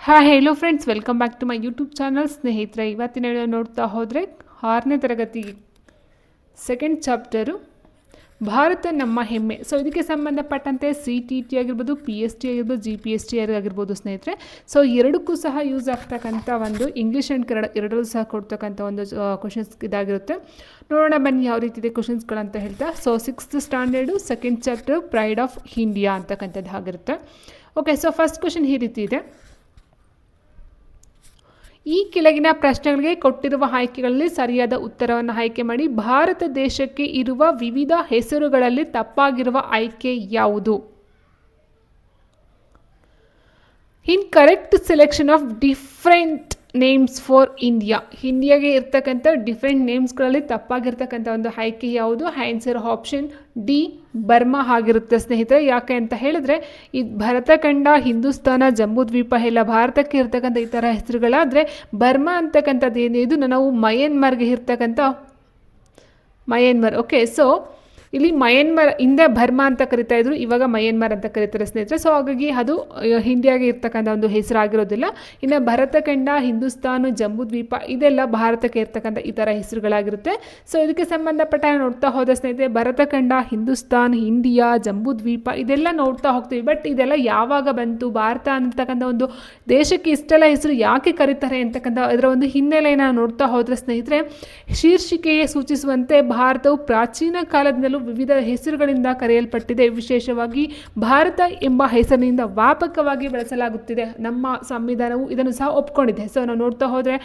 Hi hello friends, welcome back to my YouTube channel. ಸ್ನೇಹಿತರೆ, ಇವತ್ತಿನ video ನೋಡ್ತಾ ಹೋದರೆ 6ನೇ ತರಗತಿ ಸೆಕೆಂಡ್ ಚಾಪ್ಟರು ಭಾರತ ನಮ್ಮ ಹೆಮ್ಮೆ. ಸೊ ಇದಕ್ಕೆ ಸಂಬಂಧಪಟ್ಟಂತೆ CTT ಆಗಿರ್ಬೋದು, PST ಆಗಿರ್ಬೋದು, GPST ಆಗಿರ್ಬೋದು ಸ್ನೇಹಿತರೆ. ಸೊ ಎರಡಕ್ಕೂ ಸಹ ಯೂಸ್ ಆಗ್ತಕ್ಕಂಥ ಒಂದು ಇಂಗ್ಲೀಷ್ ಆ್ಯಂಡ್ ಕನ್ನಡ ಎರಡರಲ್ಲೂ ಸಹ ಕೊಡ್ತಕ್ಕಂಥ ಒಂದು ಕ್ವಶನ್ಸ್ ಇದಾಗಿರುತ್ತೆ. ನೋಡೋಣ ಬನ್ನಿ ಯಾವ ರೀತಿ ಇದೆ ಕ್ವಶನ್ಸ್ಗಳಂತ ಹೇಳ್ತಾ. So 6th standard second chapter pride of India ಅಂತಕ್ಕಂಥದ್ದು ಆಗಿರುತ್ತೆ. ಓಕೆ, ಸೊ ಫಸ್ಟ್ ಕ್ವಶನ್ ಈ ರೀತಿ ಇದೆ. ಈ ಕೆಳಗಿನ ಪ್ರಶ್ನೆಗಳಿಗೆ ಕೊಟ್ಟಿರುವ ಆಯ್ಕೆಗಳಲ್ಲಿ ಸರಿಯಾದ ಉತ್ತರವನ್ನು ಆಯ್ಕೆ ಮಾಡಿ. ಭಾರತ ದೇಶಕ್ಕೆ ಇರುವ ವಿವಿಧ ಹೆಸರುಗಳಲ್ಲಿ ತಪ್ಪಾಗಿರುವ ಆಯ್ಕೆ ಯಾವುದು? Incorrect selection of different names for ಇಂಡಿಯಾಗೆ ಇರ್ತಕ್ಕಂಥ ಡಿಫ್ರೆಂಟ್ ನೇಮ್ಸ್ಗಳಲ್ಲಿ ತಪ್ಪಾಗಿರ್ತಕ್ಕಂಥ ಒಂದು ಆಯ್ಕೆ ಯಾವುದು? ಆನ್ಸರ್ ಆಪ್ಷನ್ ಡಿ ಬರ್ಮಾ ಆಗಿರುತ್ತೆ ಸ್ನೇಹಿತರೆ. ಯಾಕೆ ಅಂತ ಹೇಳಿದ್ರೆ ಈ ಭರತಖಂಡ, ಹಿಂದೂಸ್ತಾನ, ಜಂಬೂದ್ವೀಪ ಎಲ್ಲ ಭಾರತಕ್ಕೆ ಇರ್ತಕ್ಕಂಥ ಈ ಥರ ಹೆಸರುಗಳಾದರೆ ಬರ್ಮಾ ಅಂತಕ್ಕಂಥದ್ದು ಏನಿದು ನಾವು ಮಯನ್ಮಾರ್ಗೆ ಇರ್ತಕ್ಕಂಥ ಮಯನ್ಮಾರ್. ಓಕೆ, ಸೊ ಇಲ್ಲಿ ಮಯನ್ಮಾರ್ ಹಿಂದೆ ಬರ್ಮಾ ಅಂತ ಕರಿತಾ ಇದ್ರು, ಇವಾಗ ಮಯನ್ಮಾರ್ ಅಂತ ಕರೀತಾರೆ ಸ್ನೇಹಿತರೆ. ಸೊ ಹಾಗಾಗಿ ಅದು ಇಂಡಿಯಾಗೆ ಇರ್ತಕ್ಕಂಥ ಒಂದು ಹೆಸರಾಗಿರೋದಿಲ್ಲ. ಇನ್ನು ಭರತಖಂಡ, ಹಿಂದೂಸ್ತಾನ, ಜಂಬೂದ್ವೀಪ ಇದೆಲ್ಲ ಭಾರತಕ್ಕೆ ಇರ್ತಕ್ಕಂಥ ಈ ಥರ ಹೆಸರುಗಳಾಗಿರುತ್ತೆ. ಸೊ ಇದಕ್ಕೆ ಸಂಬಂಧಪಟ್ಟ ನೋಡ್ತಾ ಹೋದ ಸ್ನೇಹಿತರೆ, ಭರತಖಂಡ, ಹಿಂದೂಸ್ತಾನ್, ಇಂಡಿಯಾ, ಜಂಬೂದ್ವೀಪ ಇದೆಲ್ಲ ನೋಡ್ತಾ ಹೋಗ್ತೀವಿ. ಬಟ್ ಇದೆಲ್ಲ ಯಾವಾಗ ಬಂತು? ಭಾರತ ಅಂತಕ್ಕಂಥ ಒಂದು ದೇಶಕ್ಕೆ ಇಷ್ಟೆಲ್ಲ ಹೆಸರು ಯಾಕೆ ಕರೀತಾರೆ ಅಂತಕ್ಕಂಥ ಇದರ ಒಂದು ಹಿನ್ನೆಲೆಯನ್ನು ನೋಡ್ತಾ ಹೋದರೆ ಸ್ನೇಹಿತರೆ, ಶೀರ್ಷಿಕೆಯೇ ಸೂಚಿಸುವಂತೆ ಭಾರತವು ಪ್ರಾಚೀನ ಕಾಲದಿಂದಲೂ ವಿವಿಧ ಹೆಸರುಗಳಿಂದ ಕರೆಯಲ್ಪಟ್ಟಿದೆ. ವಿಶೇಷವಾಗಿ ಭಾರತ ಎಂಬ ಹೆಸರಿನಿಂದ ವ್ಯಾಪಕವಾಗಿ ಬಳಸಲಾಗುತ್ತಿದೆ. ನಮ್ಮ ಸಂವಿಧಾನವು ಇದನ್ನು ಸಹ ಒಪ್ಕೊಂಡಿದೆ. ಸೊ ನಾವು ನೋಡ್ತಾ ಹೋದರೆ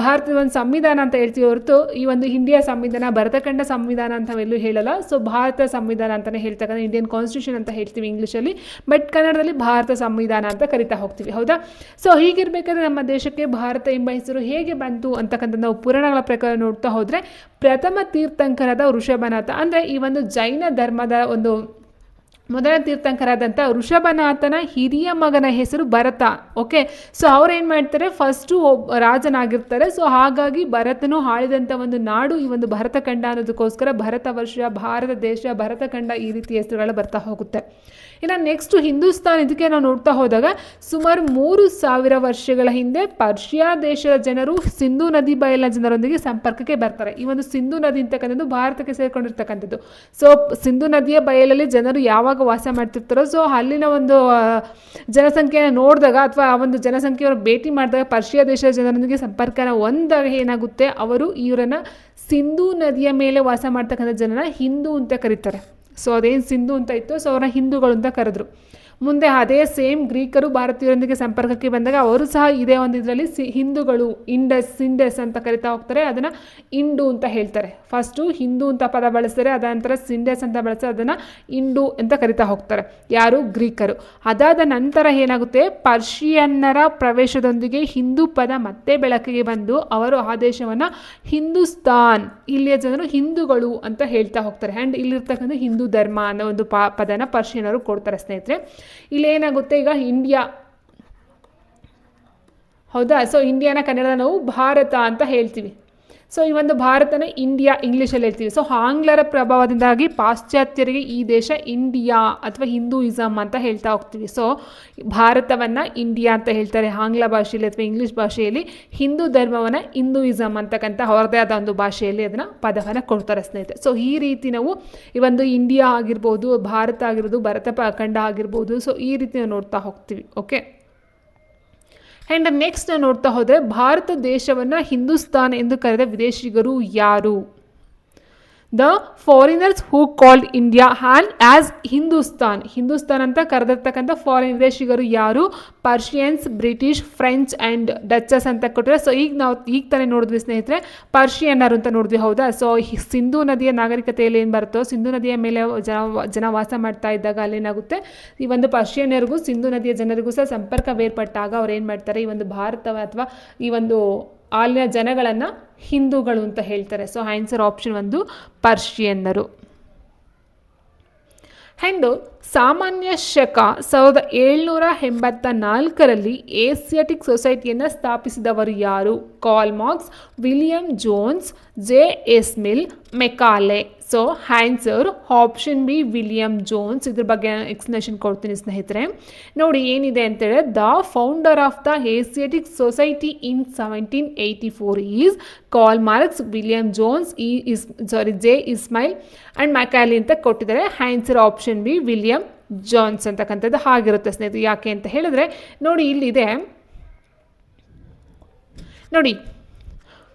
ಭಾರತದ ಒಂದು ಸಂವಿಧಾನ ಅಂತ ಹೇಳ್ತೀವಿ ಹೊರತು ಈ ಒಂದು ಇಂಡಿಯಾ ಸಂವಿಧಾನ, ಭರತಖಂಡ ಸಂವಿಧಾನ ಅಂತ ಎಲ್ಲೂ ಹೇಳಲ್ಲ. ಸೊ ಭಾರತ ಸಂವಿಧಾನ ಅಂತಲೇ ಹೇಳ್ತಕ್ಕಂಥ ಇಂಡಿಯನ್ ಕಾನ್ಸ್ಟಿಟ್ಯೂಷನ್ ಅಂತ ಹೇಳ್ತೀವಿ ಇಂಗ್ಲೀಷಲ್ಲಿ, ಬಟ್ ಕನ್ನಡದಲ್ಲಿ ಭಾರತ ಸಂವಿಧಾನ ಅಂತ ಕರಿತಾ ಹೋಗ್ತೀವಿ. ಹೌದಾ? ಸೊ ಹೀಗಿರಬೇಕಾದ್ರೆ ನಮ್ಮ ದೇಶಕ್ಕೆ ಭಾರತ ಎಂಬ ಹೆಸರು ಹೇಗೆ ಬಂತು ಅಂತಕ್ಕಂಥ ನಾವು ಪುರಾಣಗಳ ಪ್ರಕಾರ ನೋಡ್ತಾ ಹೋದರೆ, ಪ್ರಥಮ ತೀರ್ಥಂಕರಾದ ಋಷಭನಾಥ, ಅಂದರೆ ಈ ಒಂದು ಜೈನ ಧರ್ಮದ ಒಂದು ಮೊದಲ ತೀರ್ಥಂಕರಾದಂಥ ಋಷಭನಾಥನ ಹಿರಿಯ ಮಗನ ಹೆಸರು ಭರತ. ಓಕೆ, ಸೊ ಅವ್ರು ಏನು ಮಾಡ್ತಾರೆ, ಫಸ್ಟು ರಾಜನಾಗಿರ್ತಾರೆ. ಸೊ ಹಾಗಾಗಿ ಭರತನು ಆಳಿದಂಥ ಒಂದು ನಾಡು ಈ ಒಂದು ಭರತಖಂಡ ಅನ್ನೋದಕ್ಕೋಸ್ಕರ ಭರತ ವರ್ಷ, ಭಾರತ ದೇಶ, ಭರತಖಂಡ ಈ ರೀತಿ ಹೆಸರುಗಳು ಬರ್ತಾ ಹೋಗುತ್ತೆ. ಇನ್ನು ನೆಕ್ಸ್ಟು ಹಿಂದೂಸ್ತಾನ್, ಇದಕ್ಕೆ ನಾವು ನೋಡ್ತಾ ಹೋದಾಗ ಸುಮಾರು 3000 ವರ್ಷಗಳ ಹಿಂದೆ ಪರ್ಷಿಯಾ ದೇಶದ ಜನರು ಸಿಂಧೂ ನದಿ ಬಯಲಿನ ಜನರೊಂದಿಗೆ ಸಂಪರ್ಕಕ್ಕೆ ಬರ್ತಾರೆ. ಈ ಒಂದು ಸಿಂಧೂ ನದಿ ಅಂತಕ್ಕಂಥದ್ದು ಭಾರತಕ್ಕೆ ಸೇರಿಕೊಂಡಿರ್ತಕ್ಕಂಥದ್ದು. ಸೊ ಸಿಂಧೂ ನದಿಯ ಬಯಲಲ್ಲಿ ಜನರು ಯಾವಾಗ ವಾಸ ಮಾಡ್ತಿರ್ತಾರೋ, ಸೊ ಅಲ್ಲಿನ ಒಂದು ಜನಸಂಖ್ಯೆಯನ್ನು ನೋಡಿದಾಗ ಅಥವಾ ಆ ಒಂದು ಜನಸಂಖ್ಯೆಯನ್ನು ಭೇಟಿ ಮಾಡಿದಾಗ ಪರ್ಷಿಯಾ ದೇಶದ ಜನರೊಂದಿಗೆ ಸಂಪರ್ಕನ ಹೊಂದಾಗ ಏನಾಗುತ್ತೆ, ಅವರು ಇವರನ್ನು ಸಿಂಧೂ ನದಿಯ ಮೇಲೆ ವಾಸ ಮಾಡ್ತಕ್ಕಂಥ ಜನನ ಹಿಂದೂ ಅಂತ ಕರೀತಾರೆ. ಸೊ ಅದೇನು ಸಿಂಧು ಅಂತ ಇತ್ತು, ಸೊ ಅವ್ರನ್ನ ಹಿಂದೂಗಳು ಅಂತ ಕರೆದ್ರು. ಮುಂದೆ ಅದೇ ಸೇಮ್ ಗ್ರೀಕರು ಭಾರತೀಯರೊಂದಿಗೆ ಸಂಪರ್ಕಕ್ಕೆ ಬಂದಾಗ ಅವರು ಸಹ ಇದೇ ಒಂದು ಇದರಲ್ಲಿ ಹಿಂದೂಗಳು, ಇಂಡಸ್ ಅಂತ ಕರಿತಾ ಹೋಗ್ತಾರೆ. ಅದನ್ನು ಇಂಡು ಅಂತ ಹೇಳ್ತಾರೆ. ಫಸ್ಟು ಹಿಂದೂ ಅಂತ ಪದ ಬಳಸ್ತಾರೆ, ಅದ ನಂತರ ಸಿಂಡಸ್ ಅಂತ ಬಳಸ್ತಾರೆ, ಅದನ್ನು ಇಂಡು ಅಂತ ಕರಿತಾ ಹೋಗ್ತಾರೆ. ಯಾರು? ಗ್ರೀಕರು. ಅದಾದ ನಂತರ ಏನಾಗುತ್ತೆ, ಪರ್ಷಿಯನ್ನರ ಪ್ರವೇಶದೊಂದಿಗೆ ಹಿಂದೂ ಪದ ಮತ್ತೆ ಬೆಳಕಿಗೆ ಬಂದು ಅವರು ಆ ದೇಶವನ್ನು ಹಿಂದೂಸ್ತಾನ್, ಇಲ್ಲಿಯ ಜನರು ಹಿಂದೂಗಳು ಅಂತ ಹೇಳ್ತಾ ಹೋಗ್ತಾರೆ. ಆ್ಯಂಡ್ ಇಲ್ಲಿರ್ತಕ್ಕಂಥ ಹಿಂದೂ ಧರ್ಮ ಅನ್ನೋ ಒಂದು ಪದನ ಪರ್ಷಿಯನರು ಕೊಡ್ತಾರೆ ಸ್ನೇಹಿತರೆ. ಇಲ್ಲೇನಾಗುತ್ತೆ, ಈಗ ಇಂಡಿಯಾ, ಹೌದಾ? ಸೊ ಇಂಡಿಯಾನ ಕನ್ನಡ ನಾವು ಭಾರತ ಅಂತ ಹೇಳ್ತೀವಿ. ಸೊ ಈ ಒಂದು ಭಾರತನ ಇಂಡಿಯಾ ಇಂಗ್ಲೀಷಲ್ಲಿ ಹೇಳ್ತೀವಿ. ಸೊ ಆಂಗ್ಲರ ಪ್ರಭಾವದಿಂದಾಗಿ ಪಾಶ್ಚಾತ್ಯರಿಗೆ ಈ ದೇಶ ಇಂಡಿಯಾ ಅಥವಾ ಹಿಂದೂಯಿಸಮ್ ಅಂತ ಹೇಳ್ತಾ ಹೋಗ್ತೀವಿ. ಸೊ ಭಾರತವನ್ನು ಇಂಡಿಯಾ ಅಂತ ಹೇಳ್ತಾರೆ ಆಂಗ್ಲ ಭಾಷೆಯಲ್ಲಿ ಅಥವಾ ಇಂಗ್ಲೀಷ್ ಭಾಷೆಯಲ್ಲಿ. ಹಿಂದೂ ಧರ್ಮವನ್ನು ಹಿಂದೂಯಿಸಮ್ ಅಂತಕ್ಕಂಥ ಅವರದೇ ಆದ ಒಂದು ಭಾಷೆಯಲ್ಲಿ ಅದನ್ನು ಪದವನ್ನು ಕೊಡ್ತಾರೆ ಸ್ನೇಹಿತರೆ. ಸೊ ಈ ರೀತಿ ನಾವು ಈ ಒಂದು ಇಂಡಿಯಾ ಆಗಿರ್ಬೋದು, ಭಾರತ ಆಗಿರ್ಬೋದು, ಭರತ ಖಂಡ ಆಗಿರ್ಬೋದು, ಸೊ ಈ ರೀತಿ ನಾವು ನೋಡ್ತಾ ಹೋಗ್ತೀವಿ. ಓಕೆ, ಆ್ಯಂಡ್ ನೆಕ್ಸ್ಟ್ ನೋಡ್ತಾ ಹೋದರೆ ಭಾರತ ದೇಶವನ್ನು ಹಿಂದೂಸ್ತಾನ್ ಎಂದು ಕರೆದ ವಿದೇಶಿಗರು ಯಾರು? The foreigners who called India as Hindustan ಅಂತ ಕರೆದಿರ್ತಕ್ಕಂಥ ವಿದೇಶಿಗರು ಯಾರು? ಪರ್ಷಿಯನ್ಸ್, ಬ್ರಿಟಿಷ್, ಫ್ರೆಂಚ್ ಆ್ಯಂಡ್ ಡಚಸ್ ಅಂತ ಕೊಟ್ಟರೆ. ಸೊ ಈಗ ತಾನೇ ನೋಡಿದ್ವಿ ಸ್ನೇಹಿತರೆ, ಪರ್ಷಿಯನ್ನರು ಅಂತ ನೋಡಿದ್ವಿ. ಹೌದಾ? ಸೊ ಸಿಂಧೂ ನದಿಯ ನಾಗರಿಕತೆಯಲ್ಲಿ ಏನು ಬರುತ್ತೋ, ಸಿಂಧೂ ನದಿಯ ಮೇಲೆ ಜನ ವಾಸ ಮಾಡ್ತಾ ಇದ್ದಾಗ ಅಲ್ಲೇನಾಗುತ್ತೆ, ಈ ಒಂದು ಪರ್ಷಿಯನ್ನರಿಗೂ ಸಿಂಧೂ ನದಿಯ ಜನರಿಗೂ ಸಹ ಸಂಪರ್ಕವೇರ್ಪಟ್ಟಾಗ ಅವ್ರು ಏನು ಮಾಡ್ತಾರೆ, ಈ ಒಂದು ಭಾರತ ಅಥವಾ ಈ ಒಂದು ಅಲ್ಲಿನ ಜನಗಳನ್ನು ಹಿಂದೂಗಳು ಅಂತ ಹೇಳ್ತಾರೆ. ಸೊ ಆನ್ಸರ್ ಆಪ್ಷನ್ 1 ಪರ್ಷಿಯನ್ನರು. ಆ್ಯಂಡ್ ಸಾಮಾನ್ಯ ಶಕ 1784ರಲ್ಲಿ ಏಸಿಯಾಟಿಕ್ ಸೊಸೈಟಿಯನ್ನು ಸ್ಥಾಪಿಸಿದವರು ಯಾರು? Karl Marx, William Jones, J S Mill, Macaulay. So answer option B William Jones. ಇದ್ರ ಬಗ್ಗೆ ಎಕ್ಸ್ಪ್ಲನೇಷನ್ ಕೊಡ್ತೀನಿ ಸ್ನೇಹಿತರೆ. ನೋಡಿ ಏನಿದೆ ಅಂತೇಳಿದ್ರೆ, the founder of the Asiatic society in 1784 is Karl Marx, William Jones, J S Mill and Macaulay ಅಂತ ಕೊಟ್ಟಿದ್ದಾರೆ. Answer option B William Jones ಅಂತಕ್ಕಂಥದ್ದು ಆಗಿರುತ್ತೆ ಸ್ನೇಹಿತರೆ. ಯಾಕೆ ಅಂತ ಹೇಳಿದ್ರೆ ನೋಡಿ ಇಲ್ಲಿದೆ ನೋಡಿ,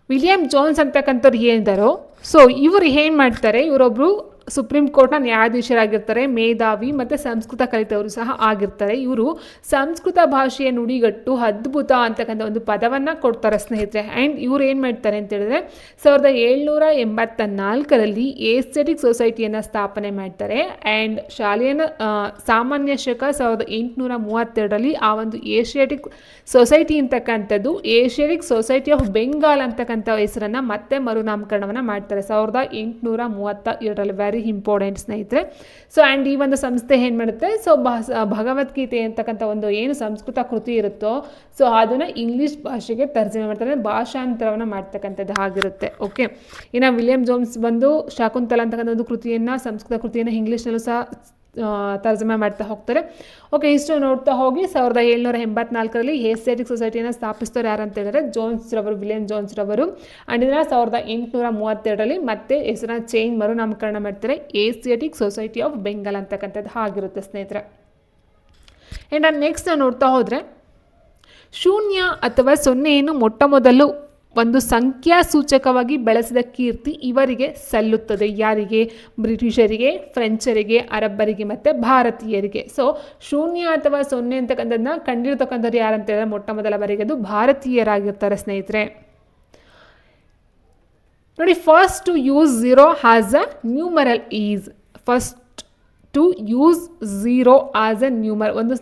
ವಿಲಿಯಂ ಜೋನ್ಸ್ ಅಂತಕ್ಕಂಥವ್ರು ಏನಿದ್ದಾರೋ, ಸೊ ಇವರು ಏನು ಮಾಡ್ತಾರೆ, ಇವರೊಬ್ಬರು ಸುಪ್ರೀಂ ಕೋರ್ಟ್ನ ನ್ಯಾಯಾಧೀಶರಾಗಿರ್ತಾರೆ, ಮೇಧಾವಿ ಮತ್ತು ಸಂಸ್ಕೃತ ಕಲಿತವರು ಸಹ ಆಗಿರ್ತಾರೆ. ಇವರು ಸಂಸ್ಕೃತ ಭಾಷೆಯ ನುಡಿಗಟ್ಟು ಅದ್ಭುತ ಅಂತಕ್ಕಂಥ ಒಂದು ಪದವನ್ನು ಕೊಡ್ತಾರೆ ಸ್ನೇಹಿತರೆ. ಆ್ಯಂಡ್ ಇವ್ರು ಏನು ಮಾಡ್ತಾರೆ ಅಂತ ಹೇಳಿದ್ರೆ 1784ರಲ್ಲಿ ಏಸ್ಥೆಟಿಕ್ ಸೊಸೈಟಿಯನ್ನು ಸ್ಥಾಪನೆ ಮಾಡ್ತಾರೆ. ಆ್ಯಂಡ್ ಶಾಲೆಯನ್ನು ಸಾಮಾನ್ಯ ಶಕ 1832ರಲ್ಲಿ ಆ ಒಂದು ಏಷಿಯಾಟಿಕ್ ಸೊಸೈಟಿ ಅಂತಕ್ಕಂಥದ್ದು ಏಷಿಯಾಟಿಕ್ ಸೊಸೈಟಿ ಆಫ್ ಬೆಂಗಾಲ್ ಅಂತಕ್ಕಂಥ ಹೆಸರನ್ನು ಮತ್ತೆ ಮರುನಾಮಕರಣವನ್ನು ಮಾಡ್ತಾರೆ 1832ರಲ್ಲಿ. ವೆರಿ ಇಂಪಾರ್ಟೆಂಟ್ ಸ್ನೇಹಿತರೆ. ಸೊ ಆ್ಯಂಡ್ ಈ ಒಂದು ಸಂಸ್ಥೆ ಏನು ಮಾಡುತ್ತೆ, ಸೊ ಭಗವದ್ಗೀತೆ ಅಂತಕ್ಕಂಥ ಒಂದು ಏನು ಸಂಸ್ಕೃತ ಕೃತಿ ಇರುತ್ತೋ, ಸೊ ಅದನ್ನು ಇಂಗ್ಲೀಷ್ ಭಾಷೆಗೆ ತರ್ಜಮೆ ಮಾಡ್ತಾರೆ, ಭಾಷಾಂತರವನ್ನು ಮಾಡ್ತಕ್ಕಂಥದ್ದು ಆಗಿರುತ್ತೆ. ಓಕೆ, ಇನ್ನು ವಿಲಿಯಂ ಜೋನ್ಸ್ ಬಂದು ಶಾಕುಂತಲ ಅಂತಕ್ಕಂಥ ಒಂದು ಕೃತಿಯನ್ನು, ಸಂಸ್ಕೃತ ಕೃತಿಯನ್ನು ಇಂಗ್ಲೀಷ್ನಲ್ಲೂ ಸಹ ತರ್ಜಮೆ ಮಾಡ್ತಾ ಹೋಗ್ತಾರೆ. ಓಕೆ, ಇಷ್ಟು ನೋಡ್ತಾ ಹೋಗಿ 1784ರಲ್ಲಿ ಏಸ್ಥೆಟಿಕ್ ಸೊಸೈಟಿಯನ್ನು ಸ್ಥಾಪಿಸಿದವರು ಯಾರು ಅಂತ ಹೇಳಿದ್ರೆ ಜೋನ್ಸ್ ರವರು, ವಿಲಿಯಂ ಜೋನ್ಸ್ ರವರು. ಆ್ಯಂಡ್ ಇದನ್ನು 1832ರಲ್ಲಿ ಮತ್ತೆ ಹೆಸರನ್ನ ಚೇಂಜ್ ಮರುನಾಮಕರಣ ಮಾಡ್ತಾರೆ, ಏಸ್ಥೆಟಿಕ್ ಸೊಸೈಟಿ ಆಫ್ ಬೆಂಗಾಲ್ ಅಂತಕ್ಕಂಥದ್ದು ಆಗಿರುತ್ತೆ ಸ್ನೇಹಿತರೆ. ಆ್ಯಂಡ್ ನೆಕ್ಸ್ಟ್ ನೋಡ್ತಾ ಹೋದರೆ, ಶೂನ್ಯ ಅಥವಾ ಸೊನ್ನೆಯನ್ನು ಮೊಟ್ಟ ಮೊದಲು ಒಂದು ಸಂಖ್ಯಾ ಸೂಚಕವಾಗಿ ಬಳಸಿದ ಕೀರ್ತಿ ಇವರಿಗೆ ಸಲ್ಲುತ್ತದೆ. ಯಾರಿಗೆ? ಬ್ರಿಟಿಷರಿಗೆ, ಫ್ರೆಂಚರಿಗೆ, ಅರಬ್ಬರಿಗೆ ಮತ್ತು ಭಾರತೀಯರಿಗೆ. ಸೊ ಶೂನ್ಯ ಅಥವಾ ಸೊನ್ನೆ ಅಂತಕ್ಕಂಥದ್ದನ್ನ ಕಂಡಿರ್ತಕ್ಕಂಥವ್ರು ಯಾರಂತ ಹೇಳಿದ್ರೆ ಮೊಟ್ಟ ಮೊದಲ ಬಾರಿಗೆ ಅದು ಭಾರತೀಯರಾಗಿರ್ತಾರೆ ಸ್ನೇಹಿತರೆ. ನೋಡಿ, first to use zero has a numeral is. First to use zero as a number, ಒಂದು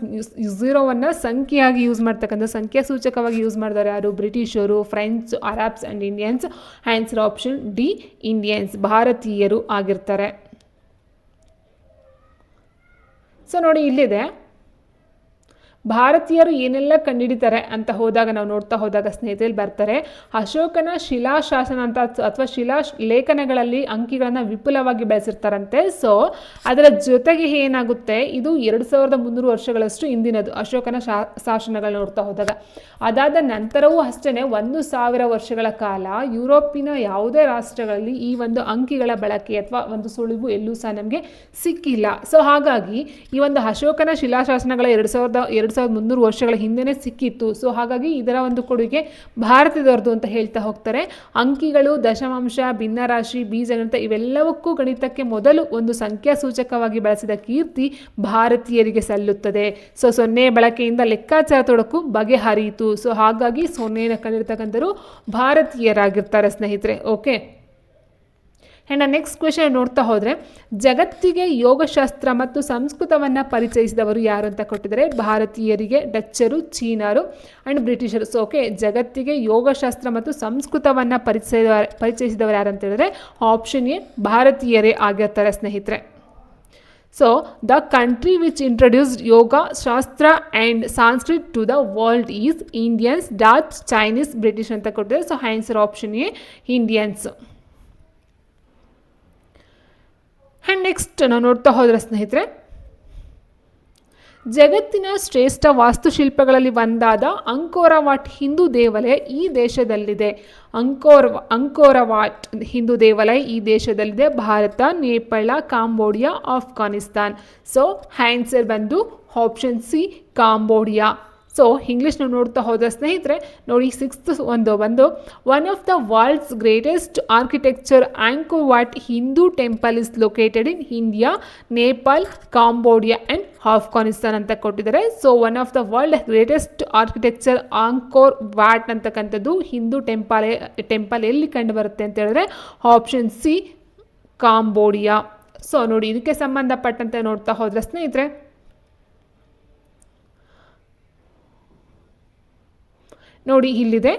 ಝೀರೋವನ್ನು ಸಂಖ್ಯೆಯಾಗಿ ಯೂಸ್ ಮಾಡ್ತಕ್ಕಂಥ ಸಂಖ್ಯಾ ಸೂಚಕವಾಗಿ ಯೂಸ್ ಮಾಡಿದವರು ಯಾರು? ಬ್ರಿಟಿಷರು, French, Arabs and Indians. Answer option D Indians, ಭಾರತೀಯರು ಆಗಿರ್ತಾರೆ. ಸೊ ನೋಡಿ ಇಲ್ಲಿದೆ, ಭಾರತೀಯರು ಏನೆಲ್ಲ ಕಂಡುಹಿಡಿತಾರೆ ಅಂತ ಹೋದಾಗ ನಾವು ನೋಡ್ತಾ ಹೋದಾಗ ಸ್ನೇಹಿತರಲ್ಲಿ ಬರ್ತಾರೆ, ಅಶೋಕನ ಶಿಲಾಶಾಸನ ಅಂತ ಅಥವಾ ಲೇಖನಗಳಲ್ಲಿ ಅಂಕಿಗಳನ್ನು ವಿಪುಲವಾಗಿ ಬೆಳೆಸಿರ್ತಾರಂತೆ. ಸೊ ಅದರ ಜೊತೆಗೆ ಏನಾಗುತ್ತೆ, ಇದು 2300 ವರ್ಷಗಳಷ್ಟು ಹಿಂದಿನದು ಅಶೋಕನ ಶಾಸನಗಳು ನೋಡ್ತಾ ಹೋದಾಗ. ಅದಾದ ನಂತರವೂ ಅಷ್ಟೇ 1000 ವರ್ಷಗಳ ಕಾಲ ಯುರೋಪಿನ ಯಾವುದೇ ರಾಷ್ಟ್ರಗಳಲ್ಲಿ ಈ ಒಂದು ಅಂಕಿಗಳ ಬಳಕೆ ಅಥವಾ ಒಂದು ಸುಳಿವು ಎಲ್ಲೂ ಸಹ ನಮಗೆ ಸಿಕ್ಕಿಲ್ಲ. ಸೊ ಹಾಗಾಗಿ ಈ ಒಂದು ಅಶೋಕನ ಶಿಲಾಶಾಸನಗಳ 2300 ವರ್ಷಗಳ ಹಿಂದೆನೇ ಸಿಕ್ಕಿತ್ತು. ಸೊ ಹಾಗಾಗಿ ಇದರ ಒಂದು ಕೊಡುಗೆ ಭಾರತದವ್ರದ್ದು ಅಂತ ಹೇಳ್ತಾ ಹೋಗ್ತಾರೆ. ಅಂಕಿಗಳು, ದಶಮಾಂಶ, ಭಿನ್ನರಾಶಿ, ಬೀಜಗಣಿತ ಇವೆಲ್ಲವಕ್ಕೂ ಗಣಿತಕ್ಕೆ ಮೊದಲು ಒಂದು ಸಂಖ್ಯಾ ಸೂಚಕವಾಗಿ ಬಳಸಿದ ಕೀರ್ತಿ ಭಾರತೀಯರಿಗೆ ಸಲ್ಲುತ್ತದೆ. ಸೊ ಸೊನ್ನೆ ಬಳಕೆಯಿಂದ ಲೆಕ್ಕಾಚಾರ ತೊಡಕು ಬಗೆಹರಿಯಿತು. ಸೊ ಹಾಗಾಗಿ ಸೊನ್ನೆಯನ್ನು ಕಂಡಿರ್ತಕ್ಕಂಥರು ಭಾರತೀಯರಾಗಿರ್ತಾರೆ ಸ್ನೇಹಿತರೆ. ಓಕೆ, ಆ್ಯಂಡ್ ನೆಕ್ಸ್ಟ್ ಕ್ವೆಶನ್ ನೋಡ್ತಾ ಹೋದರೆ, ಜಗತ್ತಿಗೆ ಯೋಗಶಾಸ್ತ್ರ ಮತ್ತು ಸಂಸ್ಕೃತವನ್ನು ಪರಿಚಯಿಸಿದವರು ಯಾರು ಅಂತ ಕೊಟ್ಟಿದ್ದಾರೆ. ಭಾರತೀಯರಿಗೆ, ಡಚ್ಚರು, ಚೀನಾರು ಆ್ಯಂಡ್ ಬ್ರಿಟಿಷರು. ಸೊ ಓಕೆ, ಜಗತ್ತಿಗೆ ಯೋಗಶಾಸ್ತ್ರ ಮತ್ತು ಸಂಸ್ಕೃತವನ್ನು ಪರಿಚಯಿಸಿದವರು ಯಾರು ಅಂತ ಹೇಳಿದ್ರೆ ಆಪ್ಷನ್ ಎ ಭಾರತೀಯರೇ ಆಗಿರ್ತಾರೆ ಸ್ನೇಹಿತರೆ. So the country which introduced yoga, shastra and Sanskrit to the world is Indians, Dutch, Chinese, British ಅಂತ ಕೊಟ್ಟಿದ್ದಾರೆ. So answer option A Indians. And next ನಾವು ನೋಡ್ತಾ ಹೋದರೆ ಸ್ನೇಹಿತರೆ, ಜಗತ್ತಿನ ಶ್ರೇಷ್ಠ ವಾಸ್ತುಶಿಲ್ಪಗಳಲ್ಲಿ ಒಂದಾದ ಅಂಕೋರವಾಟ್ ಹಿಂದೂ ದೇವಾಲಯ ಈ ದೇಶದಲ್ಲಿದೆ. ಅಂಕೋರವಾಟ್ ಹಿಂದೂ ದೇವಾಲಯ ಈ ದೇಶದಲ್ಲಿದೆ. Bharat, Nepal, Cambodia, Afghanistan. So answer ಬಂದು option C Cambodia. So English ನಾವು ನೋಡ್ತಾ ಹೋದ ಸ್ನೇಹಿತರೆ ನೋಡಿ, ಸಿಕ್ಸ್ತ್ ಒಂದು one of the world's greatest architecture Angkor Wat Hindu temple is located in India, Nepal, Cambodia and Afghanistan ಅಂತ ಕೊಟ್ಟಿದ್ದಾರೆ. So one of the world greatest architecture Angkor Wat ಅಂತಕ್ಕಂಥದ್ದು ಹಿಂದೂ ಟೆಂಪಲ್ ಎಲ್ಲಿ ಕಂಡು ಬರುತ್ತೆ ಅಂತ ಹೇಳಿದ್ರೆ ಆಪ್ಷನ್ ಸಿ ಕಾಂಬೋಡಿಯಾ. ಸೊ ನೋಡಿ, ಇದಕ್ಕೆ ಸಂಬಂಧಪಟ್ಟಂತೆ ನೋಡ್ತಾ ಹೋದ್ರೆ ಸ್ನೇಹಿತರೆ, ನೋಡಿ ಇಲ್ಲಿದೆ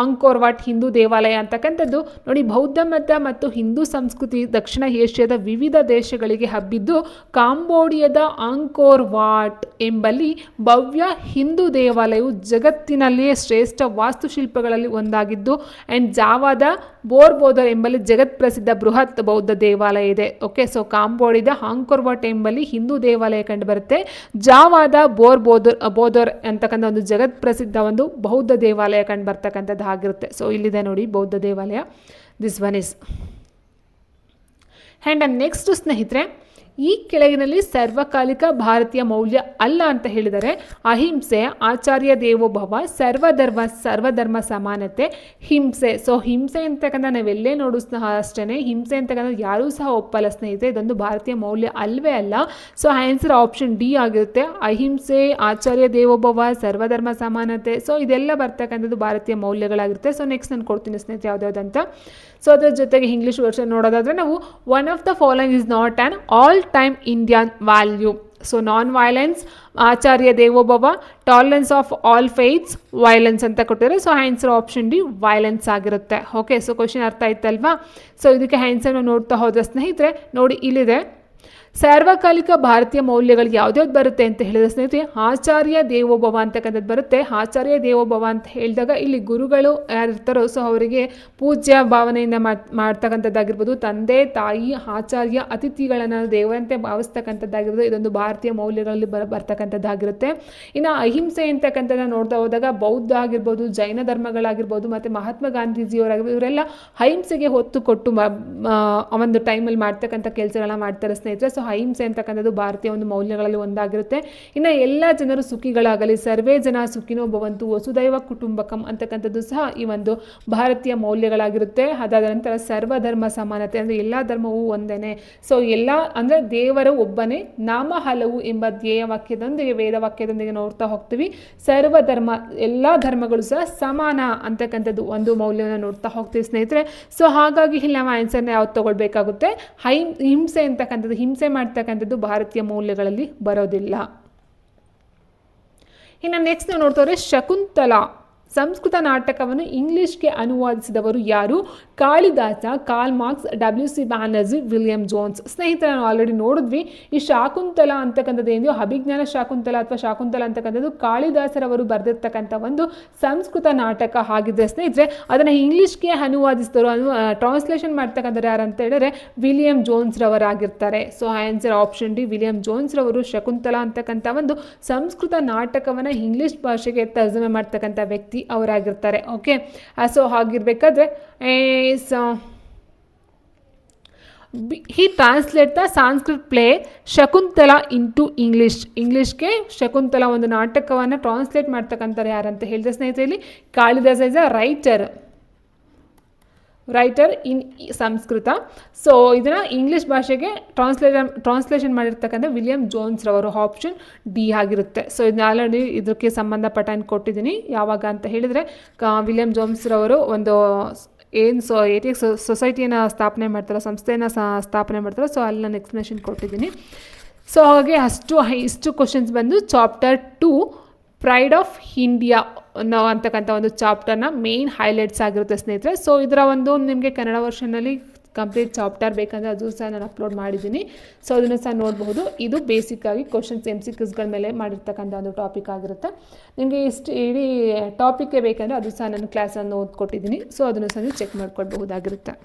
ಆಂಕೋರ್ ವಾಟ್ ಹಿಂದೂ ದೇವಾಲಯ ಅಂತಕ್ಕಂಥದ್ದು ನೋಡಿ, ಬೌದ್ಧ ಮತ ಮತ್ತು ಹಿಂದೂ ಸಂಸ್ಕೃತಿ ದಕ್ಷಿಣ ಏಷ್ಯಾದ ವಿವಿಧ ದೇಶಗಳಿಗೆ ಹಬ್ಬಿದ್ದು ಕಾಂಬೋಡಿಯಾದ ಆಂಕೋರ್ ವಾಟ್ ಎಂಬಲ್ಲಿ ಭವ್ಯ ಹಿಂದೂ ದೇವಾಲಯವು ಜಗತ್ತಿನಲ್ಲಿಯೇ ಶ್ರೇಷ್ಠ ವಾಸ್ತುಶಿಲ್ಪಗಳಲ್ಲಿ ಒಂದಾಗಿದ್ದು ಆ್ಯಂಡ್ ಜಾವಾದ ಬೋರ್ಬೋದರ್ ಎಂಬಲ್ಲಿ ಜಗತ್ ಪ್ರಸಿದ್ಧ ಬೃಹತ್ ಬೌದ್ಧ ದೇವಾಲಯ ಇದೆ. ಓಕೆ, ಸೊ ಕಾಂಬೋಡಿಯಾದ ಆಂಕೋರ್ ವಾಟ್ ಎಂಬಲ್ಲಿ ಹಿಂದೂ ದೇವಾಲಯ ಕಂಡು ಬರುತ್ತೆ. ಜಾವಾದ ಬೋದರ್ ಅಂತಕ್ಕಂಥ ಒಂದು ಜಗತ್ ಪ್ರಸಿದ್ಧ ಒಂದು ಬೌದ್ಧ ದೇವಾಲಯ ಕಂಡು ಬರ್ತಕ್ಕಂಥದ್ದು ಆಗಿರುತ್ತೆ. ಸೊ ಇಲ್ಲಿದೆ ನೋಡಿ ಬೌದ್ಧ ದೇವಾಲಯ, this one is. And next ಸ್ನೇಹಿತರೆ, ಈ ಕೆಳಗಿನಲ್ಲಿ ಸರ್ವಕಾಲಿಕ ಭಾರತೀಯ ಮೌಲ್ಯ ಅಲ್ಲ ಅಂತ ಹೇಳಿದರೆ ಅಹಿಂಸೆ, ಆಚಾರ್ಯ ದೇವೋಭವ, ಸರ್ವಧರ್ಮ ಸಮಾನತೆ, ಹಿಂಸೆ. ಸೊ ಹಿಂಸೆ ಅಂತಕ್ಕಂಥ ನಾವೆಲ್ಲೇ ನೋಡು ಅಷ್ಟೇ, ಹಿಂಸೆ ಅಂತಕ್ಕಂಥ ಯಾರೂ ಸಹ ಒಪ್ಪಲ್ಲ ಸ್ನೇಹಿತರೆ, ಇದೊಂದು ಭಾರತೀಯ ಮೌಲ್ಯ ಅಲ್ವೇ ಅಲ್ಲ. ಸೊ ಆನ್ಸರ್ ಆಪ್ಷನ್ ಡಿ ಆಗಿರುತ್ತೆ. ಅಹಿಂಸೆ, ಆಚಾರ್ಯ ದೇವೋಭವ, ಸರ್ವಧರ್ಮ ಸಮಾನತೆ, ಸೊ ಇದೆಲ್ಲ ಬರ್ತಕ್ಕಂಥದ್ದು ಭಾರತೀಯ ಮೌಲ್ಯಗಳಾಗಿರುತ್ತೆ. ಸೊ ನೆಕ್ಸ್ಟ್ ನಾನು ಕೊಡ್ತೀನಿ ಸ್ನೇಹಿತರೆ ಯಾವ್ದಾವುದಂತ. ಸೊ ಅದರ ಜೊತೆಗೆ ಇಂಗ್ಲೀಷ್ ವರ್ಷನ್ ನೋಡೋದಾದರೆ ನಾವು one of the following is not on all time Indian value. So non violence, acharya devobhava, tolerance of all faiths, violence ಅಂತ ಕೊಟ್ಟಿದ್ದಾರೆ. So answer option D violence ಆಗಿರುತ್ತೆ. ಓಕೆ, ಸೊ ಕ್ವಶನ್ ಅರ್ಥ ಆಯ್ತಲ್ವಾ? ಸೊ ಇದಕ್ಕೆ ಆನ್ಸರ್ನ ನೋಡ್ತಾ ಹೋದ್ರೆ ಸ್ನೇಹಿತರೆ ನೋಡಿ ಇಲ್ಲಿದೆ, ಸಾರ್ವಕಾಲಿಕ ಭಾರತೀಯ ಮೌಲ್ಯಗಳು ಯಾವ್ದ್ಯಾವ್ದು ಬರುತ್ತೆ ಅಂತ ಹೇಳಿದ್ರೆ ಸ್ನೇಹಿತರೆ ಆಚಾರ್ಯ ದೇವೋಭವ ಅಂತಕ್ಕಂಥದ್ದು ಬರುತ್ತೆ. ಆಚಾರ್ಯ ದೇವೋಭವ ಅಂತ ಹೇಳಿದಾಗ ಇಲ್ಲಿ ಗುರುಗಳು ಯಾರಿರ್ತಾರೋ ಸೊ ಅವರಿಗೆ ಪೂಜ್ಯ ಭಾವನೆಯಿಂದ ಮಾಡ್ತಕ್ಕಂಥದ್ದಾಗಿರ್ಬೋದು, ತಂದೆ ತಾಯಿ ಆಚಾರ್ಯ ಅತಿಥಿಗಳನ್ನು ದೇವರಂತೆ ಭಾವಿಸ್ತಕ್ಕಂಥದ್ದಾಗಿರ್ಬೋದು, ಇದೊಂದು ಭಾರತೀಯ ಮೌಲ್ಯಗಳಲ್ಲಿ ಬರ್ತಕ್ಕಂಥದ್ದಾಗಿರುತ್ತೆ. ಇನ್ನು ಅಹಿಂಸೆ ಅಂತಕ್ಕಂಥದ್ದನ್ನ ನೋಡ್ತಾ ಹೋದಾಗ ಬೌದ್ಧ ಆಗಿರ್ಬೋದು, ಜೈನ ಧರ್ಮಗಳಾಗಿರ್ಬೋದು ಮತ್ತು ಮಹಾತ್ಮ ಗಾಂಧೀಜಿಯವರಾಗಿರ್ಬೋದು, ಇವರೆಲ್ಲ ಅಹಿಂಸೆಗೆ ಹೊತ್ತು ಕೊಟ್ಟು ಒಂದು ಟೈಮಲ್ಲಿ ಮಾಡ್ತಕ್ಕಂಥ ಕೆಲಸಗಳನ್ನ ಮಾಡ್ತಾರೆ ಸ್ನೇಹಿತರೆ. ಸೊ ಅಹಿಂಸೆ ಅಂತಕ್ಕಂಥದ್ದು ಭಾರತೀಯ ಒಂದು ಮೌಲ್ಯಗಳಲ್ಲಿ ಒಂದಾಗಿರುತ್ತೆ. ಇನ್ನು ಎಲ್ಲ ಜನರು ಸುಖಿಗಳಾಗಲಿ, ಸರ್ವೇ ಜನ ಸುಖಿನೋ ಭವಂತು, ವಸುದೈವ ಕುಟುಂಬಕಂ ಅಂತಕ್ಕಂಥದ್ದು ಸಹ ಈ ಒಂದು ಭಾರತೀಯ ಮೌಲ್ಯಗಳಾಗಿರುತ್ತೆ. ಅದಾದ ನಂತರ ಸರ್ವಧರ್ಮ ಸಮಾನತೆ, ಅಂದರೆ ಎಲ್ಲ ಧರ್ಮವೂ ಒಂದೇನೆ. ಸೊ ಎಲ್ಲ ಅಂದರೆ ದೇವರು ಒಬ್ಬನೇ, ನಾಮ ಹಲವು ಎಂಬ ಧ್ಯೇಯ ವಾಕ್ಯದೊಂದಿಗೆ ವೇದ ವಾಕ್ಯದೊಂದಿಗೆ ನೋಡ್ತಾ ಹೋಗ್ತೀವಿ. ಸರ್ವಧರ್ಮ, ಎಲ್ಲ ಧರ್ಮಗಳು ಸಹ ಸಮಾನ ಅಂತಕ್ಕಂಥದ್ದು ಒಂದು ಮೌಲ್ಯವನ್ನು ನೋಡ್ತಾ ಹೋಗ್ತೀವಿ ಸ್ನೇಹಿತರೆ. ಸೊ ಹಾಗಾಗಿ ಇಲ್ಲಿ ನಾವು ಆನ್ಸರ್ನ ಯಾವ್ದು ತಗೊಳ್ಬೇಕಾಗುತ್ತೆ, ಹಿಂಸೆ ಅಂತಕ್ಕಂಥದ್ದು, ಹಿಂಸೆ ಮಾಡ್ತಕ್ಕಂಥದ್ದು ಭಾರತೀಯ ಮೌಲ್ಯಗಳಲ್ಲಿ ಬರೋದಿಲ್ಲ. ಇನ್ನು ನೆಕ್ಸ್ಟ್ ನಾವು ನೋಡ್ತವ್ರೆ ಶಕುಂತಲಾ ಸಂಸ್ಕೃತ ನಾಟಕವನ್ನು ಇಂಗ್ಲಿಷ್ಗೆ ಅನುವಾದಿಸಿದವರು ಯಾರು? Kalidasa, Karl Marx, WC Banerjee, William Jones. ಸ್ನೇಹಿತರೆ ನಾವು ಆಲ್ರೆಡಿ ನೋಡಿದ್ವಿ. ಈ ಶಾಕುಂತಲ ಅಂತಕ್ಕಂಥದ್ದು ಏನು ಅಭಿಜ್ಞಾನ ಶಾಕುಂತಲ ಅಥವಾ ಶಾಕುಂತಲ ಅಂತಕ್ಕಂಥದ್ದು ಕಾಳಿದಾಸರವರು ಬರೆದಿರ್ತಕ್ಕಂಥ ಒಂದು ಸಂಸ್ಕೃತ ನಾಟಕ ಆಗಿದೆ ಸ್ನೇಹಿತರೆ. ಅದನ್ನು ಇಂಗ್ಲಿಷ್ಗೆ ಅನುವಾದಿಸಿದವರು ಟ್ರಾನ್ಸ್ಲೇಷನ್ ಮಾಡ್ತಕ್ಕಂಥದ್ದು ಯಾರು ಅಂತ ಹೇಳಿದ್ರೆ ವಿಲಿಯಂ ಜೋನ್ಸ್ ರವರಾಗಿರ್ತಾರೆ. So answer option D William Jones ರವರು ಶಕುಂತಲ ಅಂತಕ್ಕಂಥ ಒಂದು ಸಂಸ್ಕೃತ ನಾಟಕವನ್ನು ಇಂಗ್ಲಿಷ್ ಭಾಷೆಗೆ ತರ್ಜುಮೆ ಮಾಡ್ತಕ್ಕಂಥ ವ್ಯಕ್ತಿ ಅವರಾಗಿರ್ತಾರೆ. ಓಕೆ, ಸೊ ಹಾಗಿರ್ಬೇಕಾದ್ರೆ he translate the Sanskrit play Shakuntala into ಇಂಗ್ಲಿಷ್ಗೆ ಶಕುಂತಲಾ ಒಂದು ನಾಟಕವನ್ನು ಟ್ರಾನ್ಸ್ಲೇಟ್ ಮಾಡ್ತಕ್ಕಂಥವ್ರು ಯಾರಂತ ಹೇಳಿದೆ ಸ್ನೇಹಿತರಲ್ಲಿ Kalidasa is a writer in Sanskrit. So ಇದನ್ನು ಇಂಗ್ಲೀಷ್ ಭಾಷೆಗೆ ಟ್ರಾನ್ಸ್ಲೇಷನ್ ಮಾಡಿರ್ತಕ್ಕಂಥ ವಿಲಿಯಂ ಜೋನ್ಸ್ ರವರು ಆಪ್ಷನ್ ಡಿ ಆಗಿರುತ್ತೆ. ಸೊ ಇದನ್ನ ಆಲ್ರೆಡಿ ಇದಕ್ಕೆ ಸಂಬಂಧಪಟ್ಟ ಕೊಟ್ಟಿದ್ದೀನಿ. ಯಾವಾಗ ಅಂತ ಹೇಳಿದರೆ ವಿಲಿಯಂ ಜೋನ್ಸ್ ರವರು ಒಂದು ಏನು ಏಟಿಎಕ್ಸ್ ಸೊಸೈಟಿಯನ್ನು ಸ್ಥಾಪನೆ ಮಾಡ್ತಾರೆ, ಸಂಸ್ಥೆಯನ್ನು ಸ್ಥಾಪನೆ ಮಾಡ್ತಾರೆ. ಸೊ ಅಲ್ಲಿ ನಾನು ಎಕ್ಸ್ಪ್ಲನೇಷನ್ ಕೊಟ್ಟಿದ್ದೀನಿ. ಸೊ ಹಾಗೆ ಇಷ್ಟು ಕ್ವಶನ್ಸ್ ಬಂದು ಚಾಪ್ಟರ್ 2 ಪ್ರೈಡ್ ಆಫ್ ಇಂಡಿಯಾ ಅಂತಕ್ಕಂಥ ಒಂದು ಚಾಪ್ಟರ್ನ ಮೇನ್ ಹೈಲೈಟ್ಸ್ ಆಗಿರುತ್ತೆ ಸ್ನೇಹಿತರೆ. ಸೊ ಇದರ ಒಂದು ನಿಮಗೆ ಕನ್ನಡ ವರ್ಷನಲ್ಲಿ ಕಂಪ್ಲೀಟ್ ಚಾಪ್ಟರ್ ಬೇಕಂದರೆ ಅದು ಸಹ ನಾನು ಅಪ್ಲೋಡ್ ಮಾಡಿದ್ದೀನಿ. ಸೊ ಅದನ್ನು ಸಹ ನೋಡಬಹುದು. ಇದು ಬೇಸಿಕ್ಕಾಗಿ ಕ್ವಶನ್ಸ್ MCQsಗಳ ಮೇಲೆ ಮಾಡಿರ್ತಕ್ಕಂಥ ಒಂದು ಟಾಪಿಕ್ ಆಗಿರುತ್ತೆ. ನಿಮಗೆ ಇಷ್ಟು ಇಡೀ ಟಾಪಿಕ್ಗೆ ಬೇಕಂದರೆ ಅದು ಸಹ ನಾನು ಕ್ಲಾಸನ್ನು ಓದ್ಕೊಟ್ಟಿದ್ದೀನಿ. ಸೊ ಅದನ್ನು ಸಹ ನೀವು ಚೆಕ್ ಮಾಡ್ಕೊಳ್ಬಹುದಾಗಿರುತ್ತೆ.